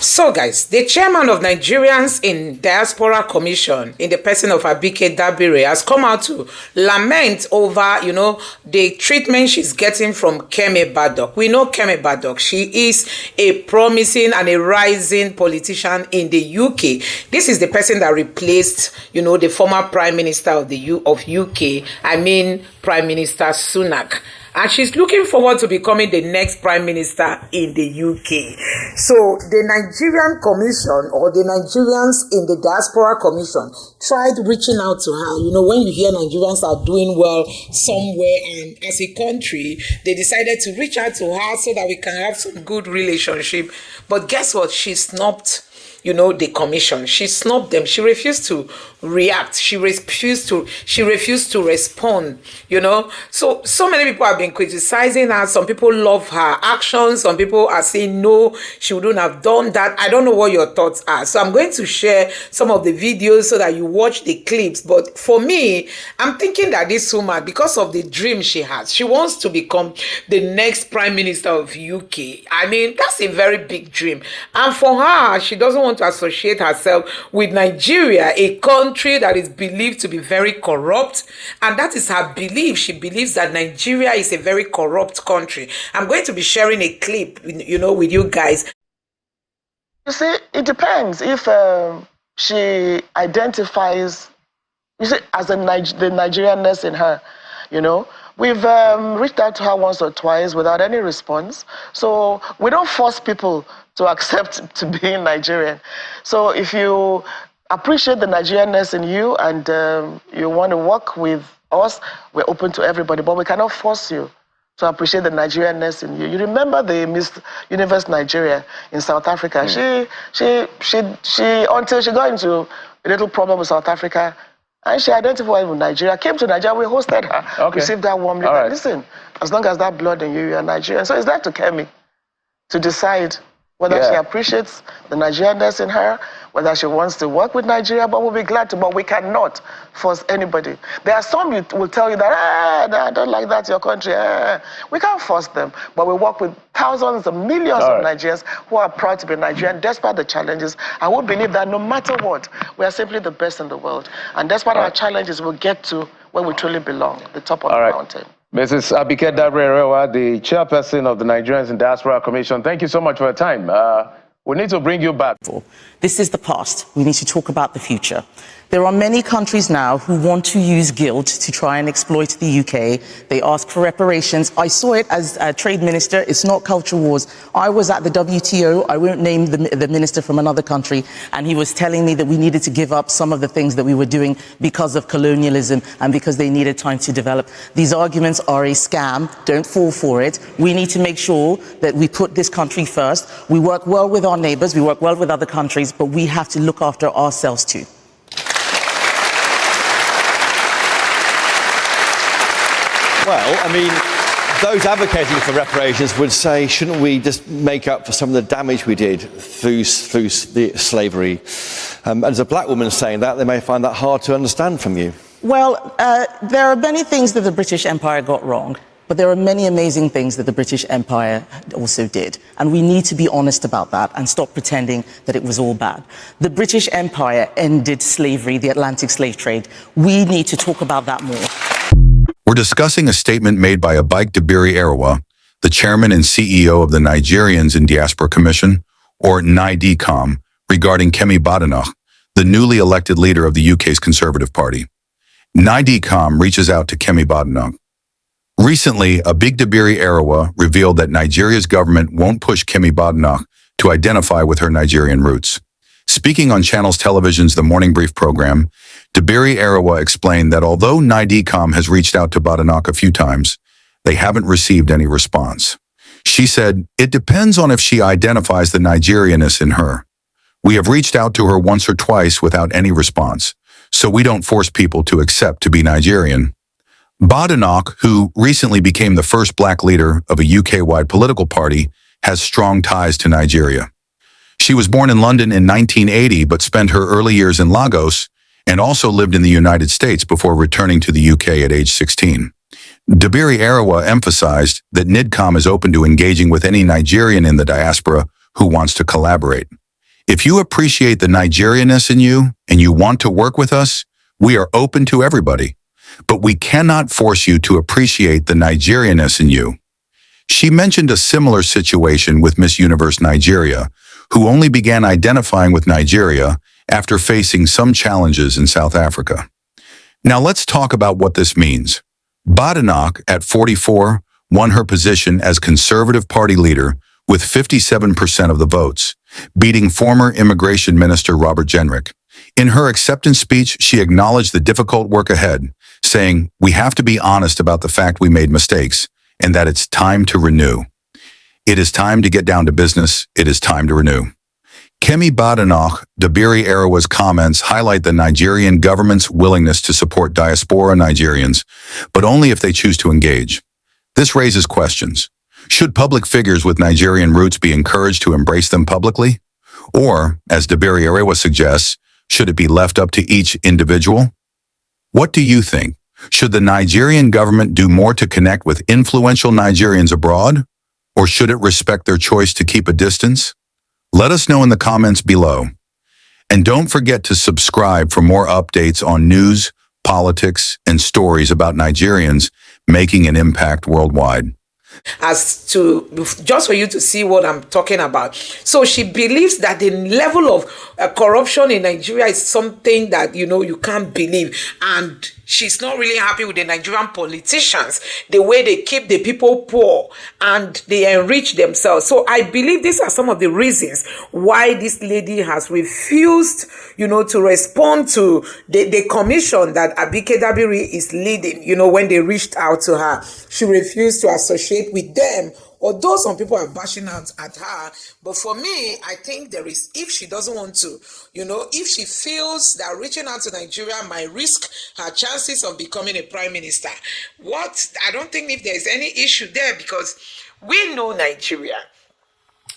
So guys, the chairman of Nigerians in Diaspora Commission, in the person of Abike Dabire, has come out to lament over, the treatment she's getting from Kemi Badenoch. We know Kemi Badenoch. She is a promising and a rising politician in the UK. This is the person that replaced, the former Prime Minister of UK. I mean, Prime Minister Sunak. And she's looking forward to becoming the next Prime Minister in the UK. So the Nigerian Commission, or the Nigerians in the Diaspora Commission, tried reaching out to her. When you hear Nigerians are doing well somewhere and as a country, they decided to reach out to her so that we can have some good relationship. But guess what? She snubbed the commission. She snubbed them. She refused to react. She refused to respond, So many people have been criticizing her. Some people love her actions. Some people are saying, no, she wouldn't have done that. I don't know what your thoughts are. So I'm going to share some of the videos so that you watch the clips. But for me, I'm thinking that this woman, because of the dream she has, she wants to become the next Prime Minister of UK. I mean, that's a very big dream. And for her, she doesn't want to associate herself with Nigeria, a country that is believed to be very corrupt, and that is her belief. She believes that Nigeria is a very corrupt country. I'm going to be sharing a clip, with you guys. You see, it depends if she identifies, as the Nigerianness in her, We've reached out to her once or twice without any response. So we don't force people to accept to being Nigerian. So if you appreciate the Nigerianness in you and you want to work with us, we're open to everybody, but we cannot force you to appreciate the Nigerianness in you. You remember the Miss Universe Nigeria in South Africa? She until she got into a little problem with South Africa, and she identified with Nigeria, came to Nigeria, we hosted her, received her warmly. Right. Listen, as long as that blood in you, you're Nigerian. So it's that to Kemi to decide whether she appreciates the Nigerianness in her, whether she wants to work with Nigeria, but we'll be glad to. But we cannot force anybody. There are some who will tell you that, I don't like that, your country. We can't force them. But we work with thousands and millions of Nigerians who are proud to be Nigerian despite the challenges. And we believe that no matter what, we are simply the best in the world. And despite our challenges, we'll get to where we truly belong, the top of the mountain. Mrs. Abike Dabire, the chairperson of the Nigerians in Diaspora Commission, thank you so much for your time. We need to bring you back. This is the past. We need to talk about the future. There are many countries now who want to use guilt to try and exploit the UK. They ask for reparations. I saw it as a trade minister. It's not culture wars. I was at the WTO. I won't name the minister from another country. And he was telling me that we needed to give up some of the things that we were doing because of colonialism and because they needed time to develop. These arguments are a scam. Don't fall for it. We need to make sure that we put this country first. We work well with our neighbors. We work well with other countries, but we have to look after ourselves too. Well, I mean, those advocating for reparations would say, shouldn't we just make up for some of the damage we did through the slavery? As a black woman saying that, they may find that hard to understand from you. Well, there are many things that the British Empire got wrong, but there are many amazing things that the British Empire also did. And we need to be honest about that and stop pretending that it was all bad. The British Empire ended slavery, the Atlantic slave trade. We need to talk about that more. We're discussing a statement made by Abike Dabire Arawa, the chairman and CEO of the Nigerians in Diaspora Commission, or NiDCOM, regarding Kemi Badenoch, the newly elected leader of the UK's Conservative Party. NiDCOM reaches out to Kemi Badenoch. Recently, Abike Dabire Arawa revealed that Nigeria's government won't push Kemi Badenoch to identify with her Nigerian roots. Speaking on Channels Television's The Morning Brief program, Dabire Arawa explained that although NiDCOM has reached out to Badenoch a few times, they haven't received any response. She said, it depends on if she identifies the Nigerianness in her. We have reached out to her once or twice without any response, so we don't force people to accept to be Nigerian. Badenoch, who recently became the first black leader of a UK-wide political party, has strong ties to Nigeria. She was born in London in 1980 but spent her early years in Lagos and also lived in the United States before returning to the UK at age 16. Dabire Arawa emphasized that NiDCOM is open to engaging with any Nigerian in the diaspora who wants to collaborate. If you appreciate the Nigerianness in you and you want to work with us, we are open to everybody. But we cannot force you to appreciate the Nigerianness in you. She mentioned a similar situation with Miss Universe Nigeria, who only began identifying with Nigeria after facing some challenges in South Africa. Now let's talk about what this means. Badenoch, at 44, won her position as Conservative Party leader with 57% of the votes, beating former Immigration Minister Robert Jenrick. In her acceptance speech, she acknowledged the difficult work ahead, saying, "We have to be honest about the fact we made mistakes and that it's time to renew. It is time to get down to business. It is time to renew." Kemi Badenoch, Dabiri Arawa's comments highlight the Nigerian government's willingness to support diaspora Nigerians, but only if they choose to engage. This raises questions. Should public figures with Nigerian roots be encouraged to embrace them publicly? Or, as Dabiri Arawa suggests, should it be left up to each individual? What do you think? Should the Nigerian government do more to connect with influential Nigerians abroad? Or should it respect their choice to keep a distance? Let us know in the comments below. And don't forget to subscribe for more updates on news, politics, and stories about Nigerians making an impact worldwide. As to, just for you to see what I'm talking about. So she believes that the level of corruption in Nigeria is something that, you can't believe. And she's not really happy with the Nigerian politicians, the way they keep the people poor and they enrich themselves. So I believe these are some of the reasons why this lady has refused, to respond to the commission that Abike Dabiri is leading, when they reached out to her. She refused to associate with them, although some people are bashing out at her. But for me, I think if she doesn't want to, if she feels that reaching out to Nigeria might risk her chances of becoming a prime minister, I don't think if there's any issue there, because we know Nigeria,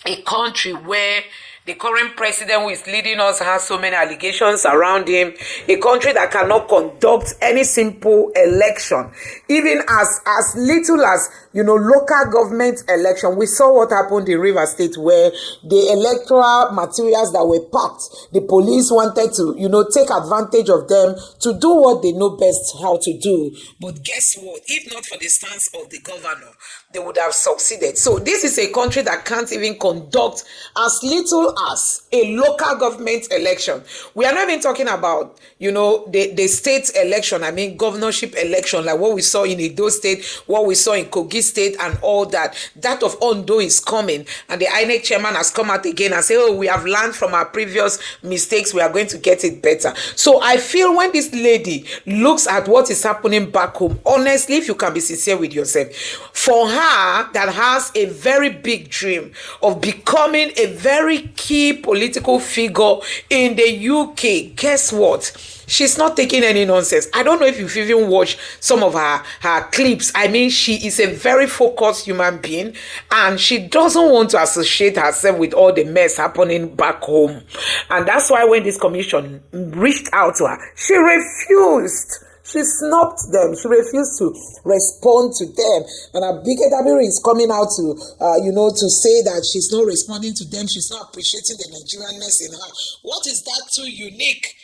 a country where the current president who is leading us has so many allegations around him, a country that cannot conduct any simple election, even as little as, local government election. We saw what happened in Rivers State, where the electoral materials that were packed, the police wanted to, take advantage of them to do what they know best how to do. But guess what? If not for the stance of the governor, they would have succeeded. So this is a country that can't even conduct as little as a local government election. We are not even talking about, the state election, governorship election, like what we saw in Edo State, what we saw in Kogi State and all that. That of Ondo is coming, and the INEC chairman has come out again and said, "Oh, we have learned from our previous mistakes. We are going to get it better." So I feel when this lady looks at what is happening back home, honestly, if you can be sincere with yourself, for her that has a very big dream of becoming a very key political figure in the UK, guess what? She's not taking any nonsense. I don't know if you've even watched some of her clips. She is a very focused human being, and she doesn't want to associate herself with all the mess happening back home. And that's why when this commission reached out to her, she refused. She snubbed them. She refused to respond to them. And Abike Dabiri is coming out to, to say that she's not responding to them. She's not appreciating the Nigerianness in her. What is that too unique?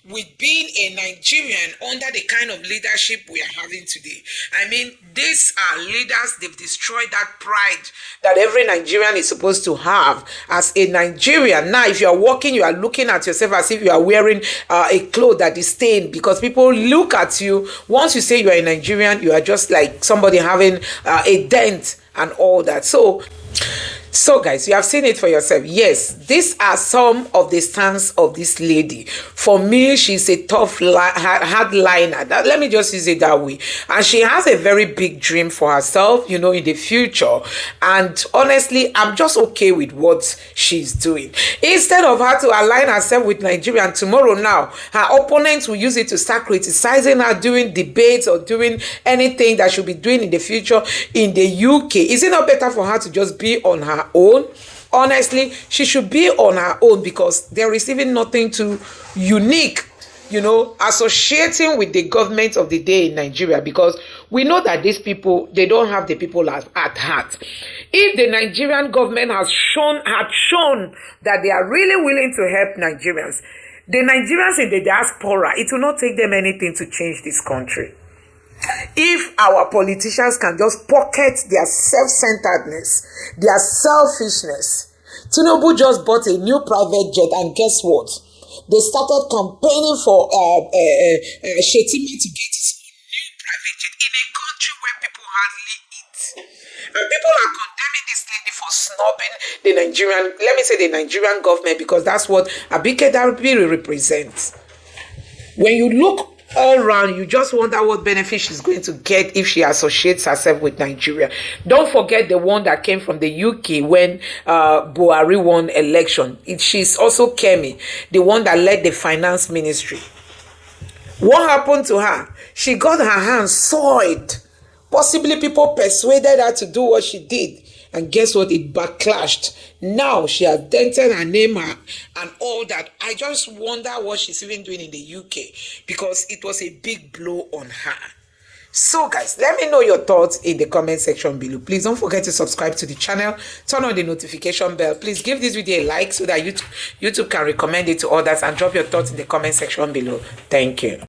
With being a Nigerian under the kind of leadership we are having today. These are leaders, they've destroyed that pride that every Nigerian is supposed to have as a Nigerian. Now, if you are walking, you are looking at yourself as if you are wearing a cloth that is stained, because people look at you. Once you say you are a Nigerian, you are just like somebody having a dent and all that. So guys, you have seen it for yourself. Yes, these are some of the stance of this lady. For me, she's a tough hardliner. Let me just use it that way. And she has a very big dream for herself, in the future. And honestly, I'm just okay with what she's doing. Instead of her to align herself with Nigeria, and tomorrow now, her opponents will use it to start criticizing her doing debates or doing anything that she'll be doing in the future in the UK. Is it not better for her to just be on her own? Honestly, she should be on her own, because there is even nothing too unique, associating with the government of the day in Nigeria, because we know that these people, they don't have the people at heart. If the Nigerian government had shown that they are really willing to help Nigerians, the Nigerians in the diaspora, it will not take them anything to change this country. If our politicians can just pocket their self-centeredness, their selfishness. Tinubu just bought a new private jet, and guess what? They started campaigning for Shetima to get his new private jet in a country where people hardly eat. And people are condemning this lady for snubbing the Nigerian government, because that's what Abike Dabiri represents. When you look all around, you just wonder what benefit she's going to get if she associates herself with Nigeria. Don't forget the one that came from the UK when Buhari won election. She's also Kemi, the one that led the finance ministry. What happened to her? She got her hands soiled. Possibly people persuaded her to do what she did. And guess what? It backlashed. Now she has dented her name and all that. I just wonder what she's even doing in the UK, because it was a big blow on her. So guys, let me know your thoughts in the comment section below. Please don't forget to subscribe to the channel. Turn on the notification bell. Please give this video a like so that YouTube can recommend it to others, and drop your thoughts in the comment section below. Thank you.